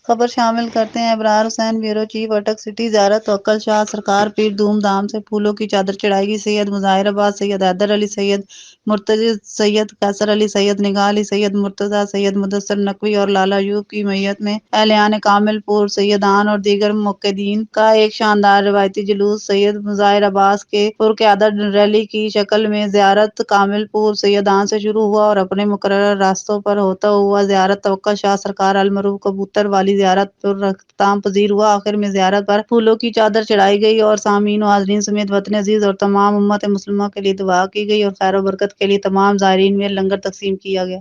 خبر شامل کرتے ہیں ابرار حسین بیورو چیف اٹک سٹی زیارت توکل شاہ سرکار پیر دھوم دھام سے پھولوں کی چادر چڑھائے گی سید مظاہر آباد سید حیدر علی سید مرتضی سید قیصر علی سید نگاہ علی سید مرتضی سید مدثر نقوی اور لالا ایوب کی میت میں اہلیان کامل پور سیدان اور دیگر موقدین کا ایک شاندار روایتی جلوس سید مظاہر عباس کے پرقیادت ریلی کی شکل میں زیارت کامل پور سیدان سے شروع ہوا اور اپنے مقررہ راستوں پر ہوتا ہوا زیارت توکل شاہ سرکار المعروف کبوتر والی زیارت پر اختتام پذیر ہوا۔ آخر میں زیارت پر پھولوں کی چادر چڑھائی گئی اور سامعین و حاضرین سمیت وطن عزیز اور تمام امت مسلمہ کے لیے دعا کی گئی اور خیر و برکت کے لیے تمام زائرین میں لنگر تقسیم کیا گیا۔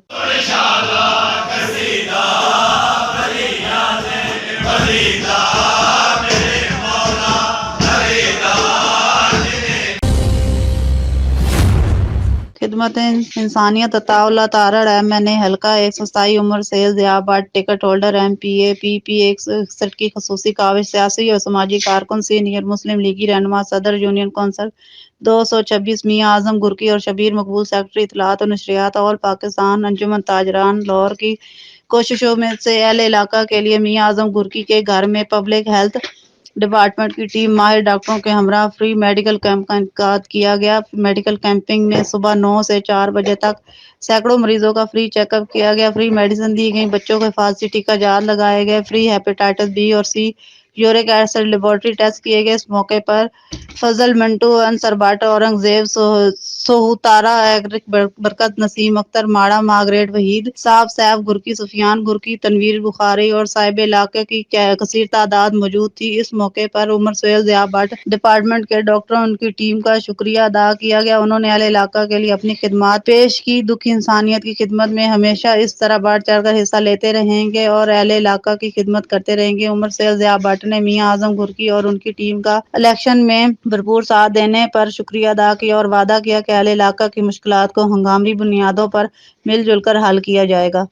خدمت انسانیت عطا اللہ تارڑ MNA حلقہ 127 عمر سیل Zia Butt ticket holder MPA PP 161 کی خصوصی کاوش سیاسی اور سماجی کارکن سینئر مسلم لیگی رہنما صدر یونین کونسل 226 میاں اعظم گرکی اور شبیر مقبول سیکرٹری اطلاعات و نشریات آل پاکستان انجمن تاجران لاہور کی کوششوں میں سے اہل علاقہ کے لیے میاں اعظم گرکی کے گھر میں پبلک ہیلتھ ڈپارٹمنٹ کی ٹیم ماہر ڈاکٹروں کے ہمراہ فری میڈیکل کیمپ کا انعقاد کیا گیا۔ میڈیکل کیمپنگ میں صبح 9 سے 4 بجے تک سینکڑوں مریضوں کا فری چیک اپ کیا گیا، فری میڈیسن دی گئی، بچوں کو حفاظتی ٹیکہ جات لگائے گئے، فری ہیپاٹائٹس B اور C uric acid laboratory test کیے گئے۔ اس موقع پر فضل منٹو انصر بٹ اورنگزیب سہوتارا ایرک برکت نسیم اختر ماڑا مارگریٹ وحید صاحب سیف گرکی سفیان گرکی تنویر بخاری اور صاحب علاقے کی کثیر تعداد موجود تھی۔ اس موقع پر عمر سہیل ضیاء بٹ ڈپارٹمنٹ کے ڈاکٹروں اور ان کی ٹیم کا شکریہ ادا کیا گیا۔ انہوں نے اہل علاقہ کے لیے اپنی خدمات پیش کی۔ دکھی انسانیت کی خدمت میں ہمیشہ اس طرح بڑھ چڑھ کر حصہ لیتے رہیں گے اور اہل علاقہ کی خدمت کرتے رہیں گے۔ عمر سہیل ضیاء بٹ نے میاں اعظم گرکی اور ان کی ٹیم کا الیکشن میں بھرپور ساتھ دینے پر شکریہ ادا کیا اور وعدہ کیا کہ اہل علاقہ کی مشکلات کو ہنگامی بنیادوں پر مل جل کر حل کیا جائے گا۔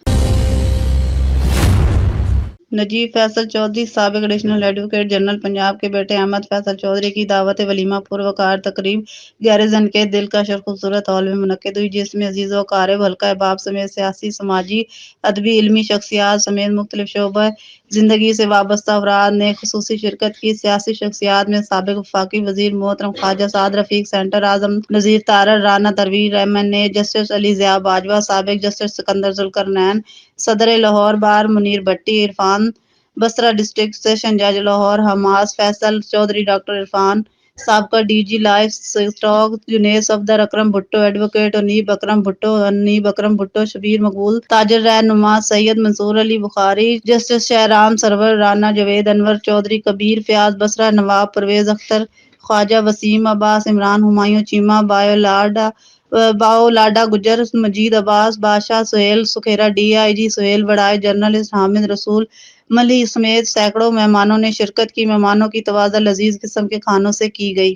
نجیب فیصل چودھری سابق ایڈیشنل ایڈوکیٹ جنرل پنجاب کے بیٹے احمد فیصل چودھری کی دعوت ولیمہ پروقار تقریب گیارزن کے دلکش اور خوبصورت ہال میں منعقد ہوئی، جس میں عزیز و اقارب، حلقہ احباب سمیت سیاسی، سماجی، ادبی، علمی شخصیات سمیت مختلف شعبۂ زندگی سے وابستہ افراد نے خصوصی شرکت کی۔ سیاسی شخصیات میں سابق وفاقی وزیر محترم Khawaja Saad Rafiq, senator Azam Nazir Tarar, Rana Tanvir MNA، justice Ali Zia Bajwa, سابق جسٹس سکندر ذوالقرنین، صدر Lahore bar Munir Bhatti, Irfan Basra district session جج لاہور، حماس فیصل چودھری، ڈاکٹر عرفان، سابقہ DG life stock, Junaid Safdar, Akram Bhutto advocate, Aneeb Akram Bhutto, Shabbir Maqbool تاجر رہنما، سید منصور علی بخاری، جسٹس شہرام سرور، رانا جاوید انور چودھری، کبیر فیاض بصرہ، نواب پرویز اختر، خواجہ وسیم عباس، عمران ہمایوں چیمہ، باؤ لاڈا گجر، مجید عباس بادشاہ، سہیل سکھیرا DIG سہیل وڑائے، جرنلسٹ حامد رسول ملی سمیت سینکڑوں مہمانوں نے شرکت کی۔ مہمانوں کی تواضع لذیذ قسم کے کھانوں سے کی گئی۔